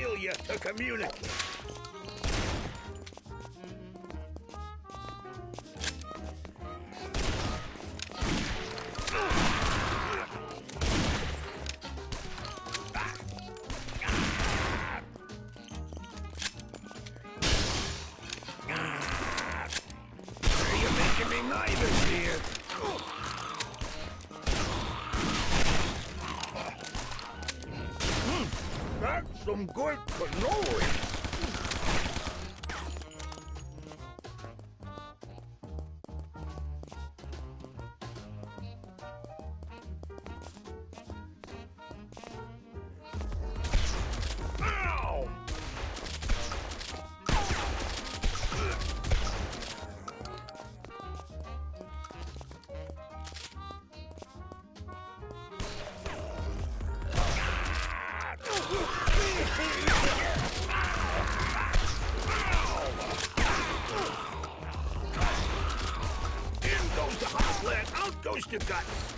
failure to communicate. You're making me nervous here. That's some good cannoli. Ow! In goes the heartland, out goes the guts.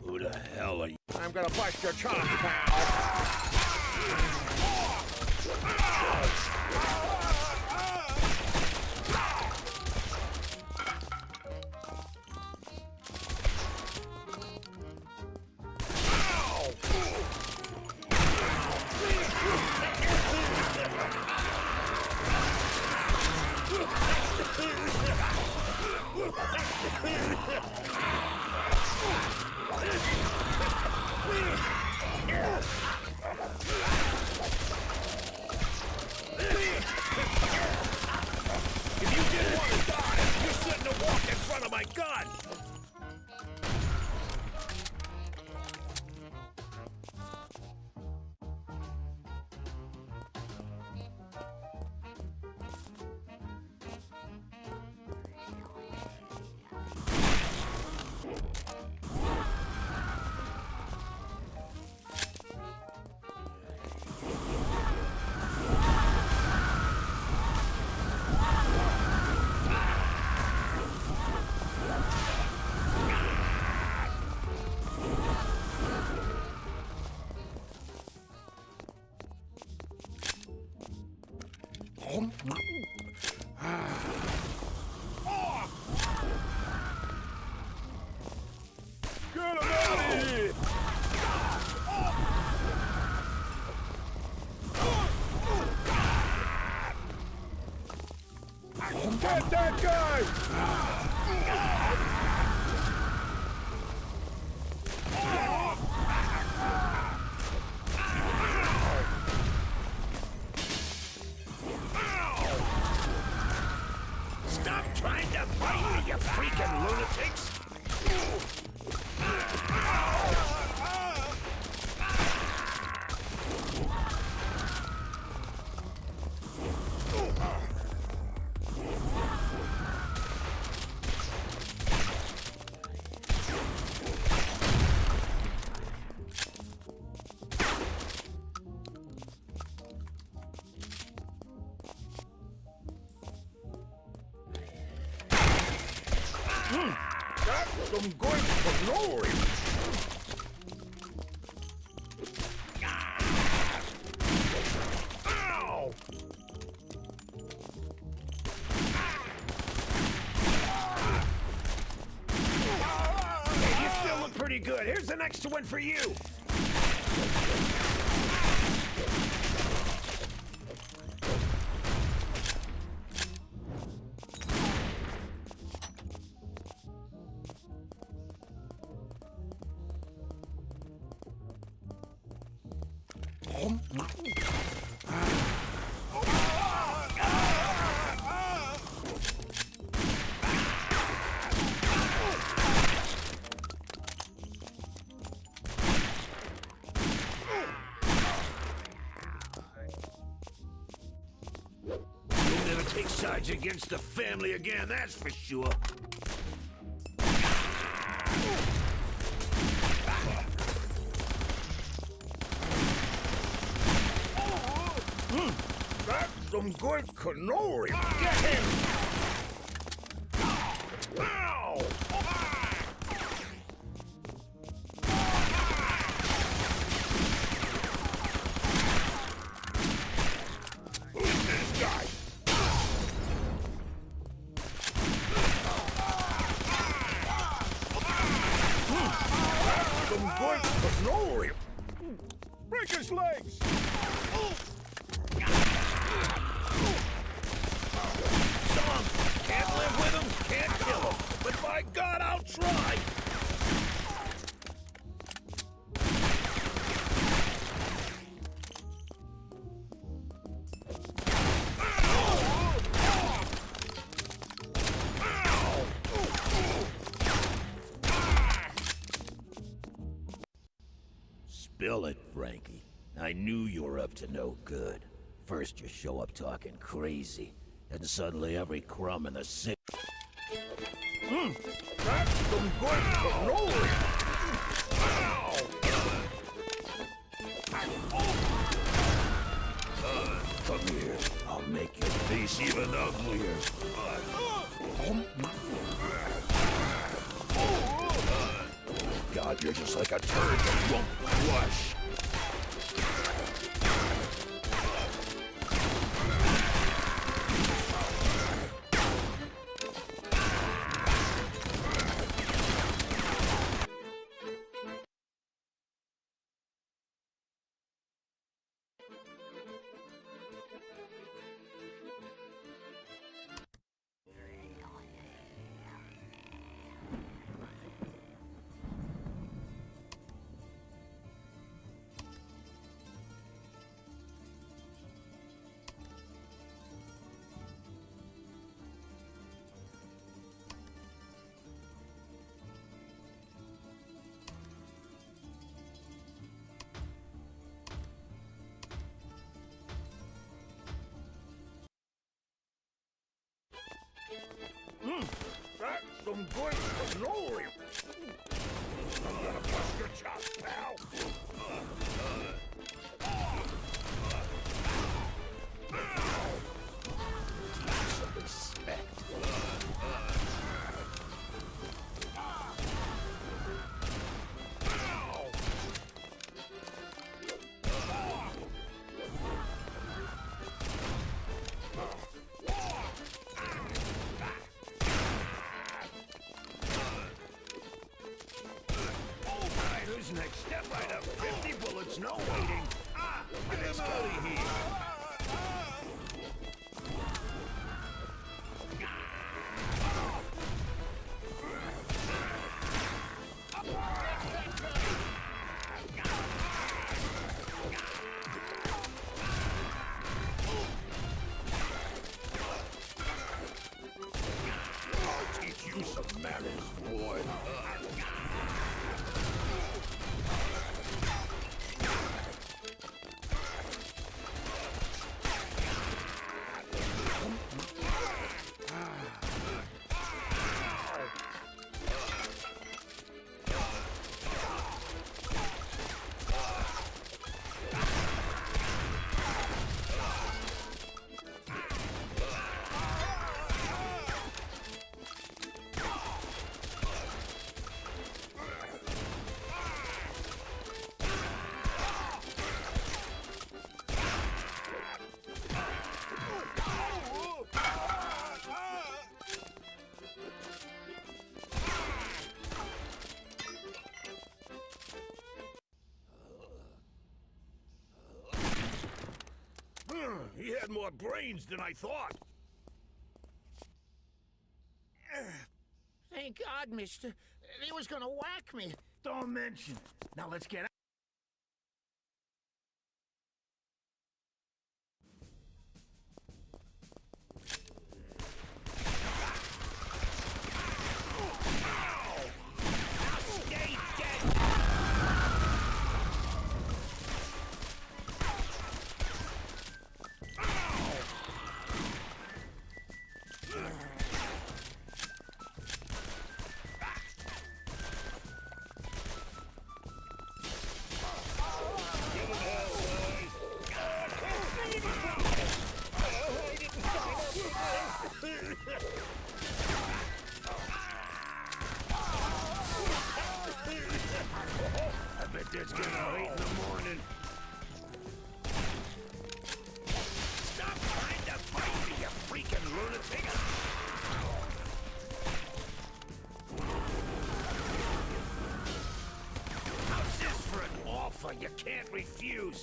Who the hell are you? I'm gonna bust your chops, pal. If you didn't want to die, you shouldn't have walked in front of my gun! Get him out of here! Get that guy! Stop trying to bite me, you freaking lunatics! That's some good cannoli! Ow! Hey, you still look pretty good. Here's an extra one for you! You'll never take sides Cards against the family again, that's for sure. That's some good cannoli. Get him! Ow! Who's this guy? That's some good cannoli. Break his legs! Some can't live with him, can't kill him. But by God, I'll try! Spill it, Frankie. I knew you were up to no good. First you show up talking crazy, and suddenly every crumb in the city. That's some good cannoli! Come here. I'll make your face even uglier. God, you're just like a turd that won't crush. That's some good cannoli! I'm gonna bust your chops, pal! Some respect. Who's next? Step right up. 50 bullets, no waiting. Let's go to here. I'll teach you some manners, boy. He had more brains than I thought. Thank God, mister. He was gonna whack me. Don't mention it. Now let's get out. that's gonna hurt in the morning. Stop trying to fight me, you freaking lunatic! How's this for an offer you can't refuse?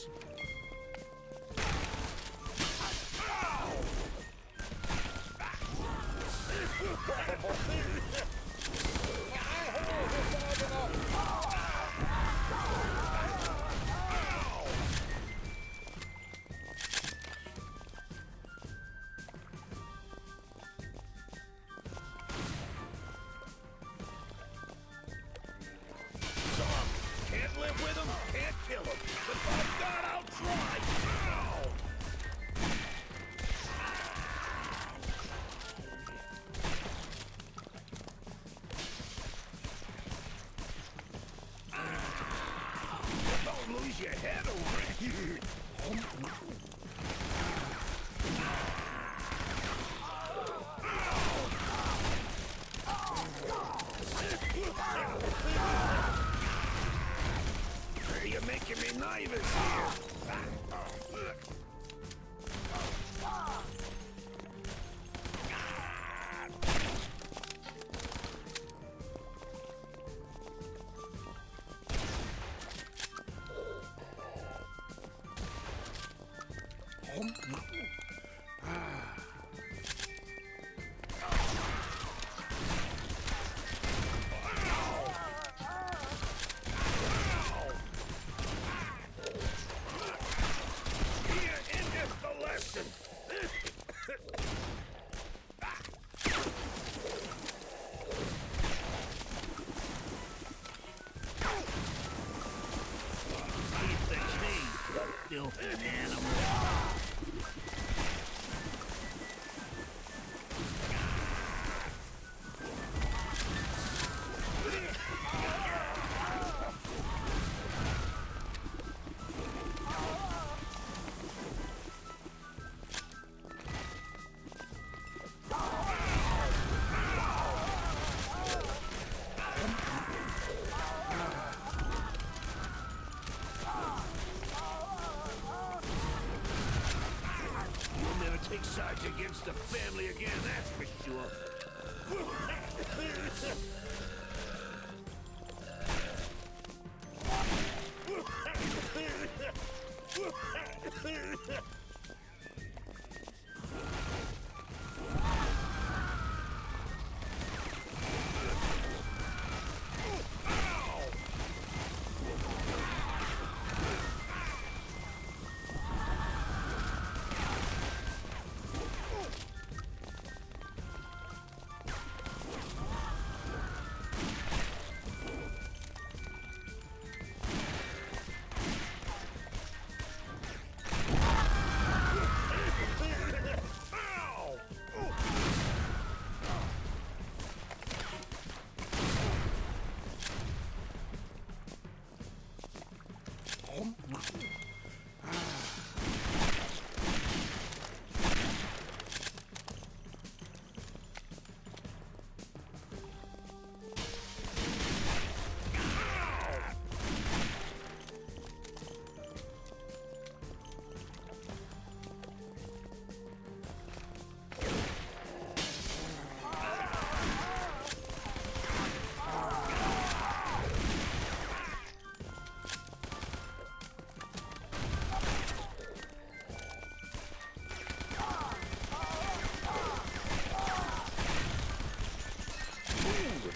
Can't live with him, can't kill him. But by God, I'll try! Don't lose your head over it. You're making me nervous here. Filthy animal. Take sides against the family again, that's for sure.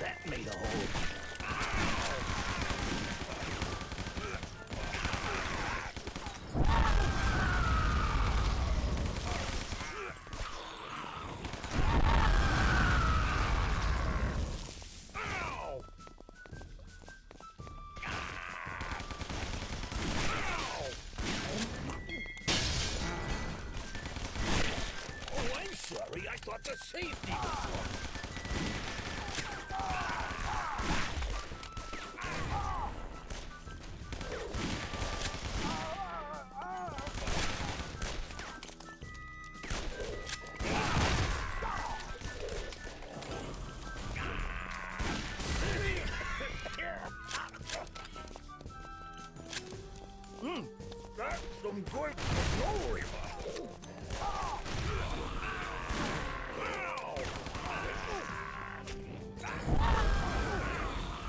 That made a hole. Oh, I'm sorry. I thought the safety was on. some good cannoli.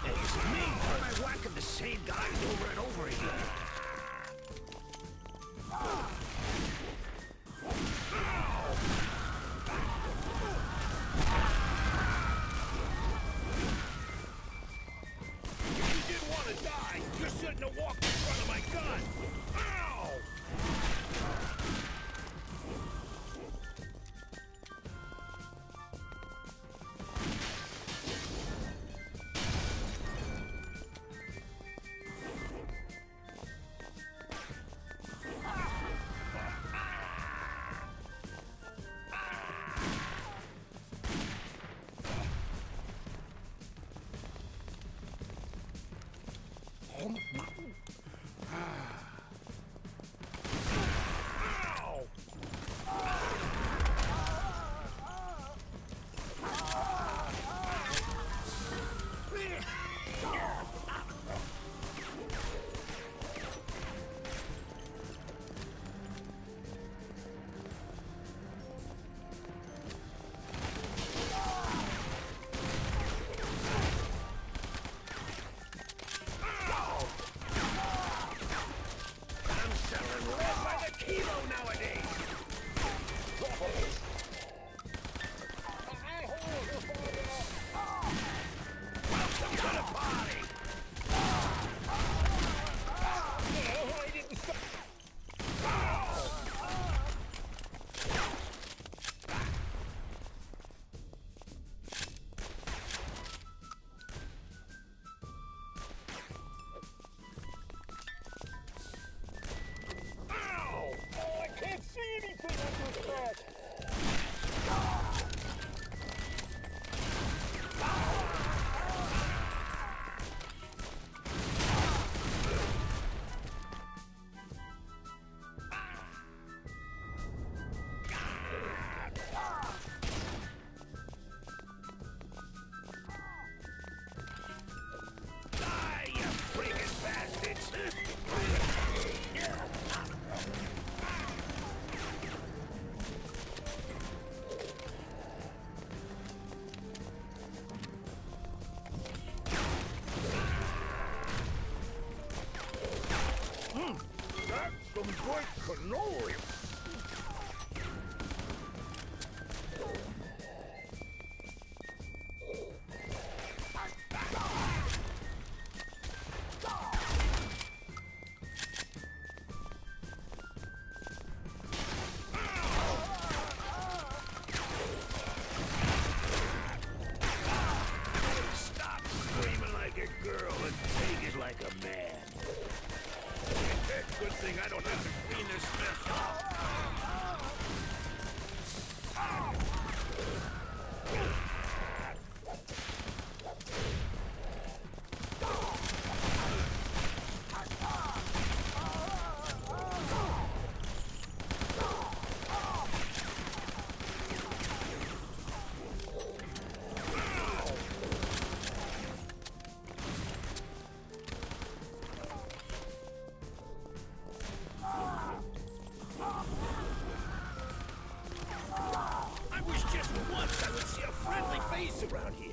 Hey, it's me. Why am I whacking the same guys over and over again? If you didn't want to die, you shouldn't have walked in front of my gun. Ow! Some good cannoli. Stop screaming like a girl and take it like a man. Good thing I don't have to clean this mess up. I wish just once I would see a friendly face around here.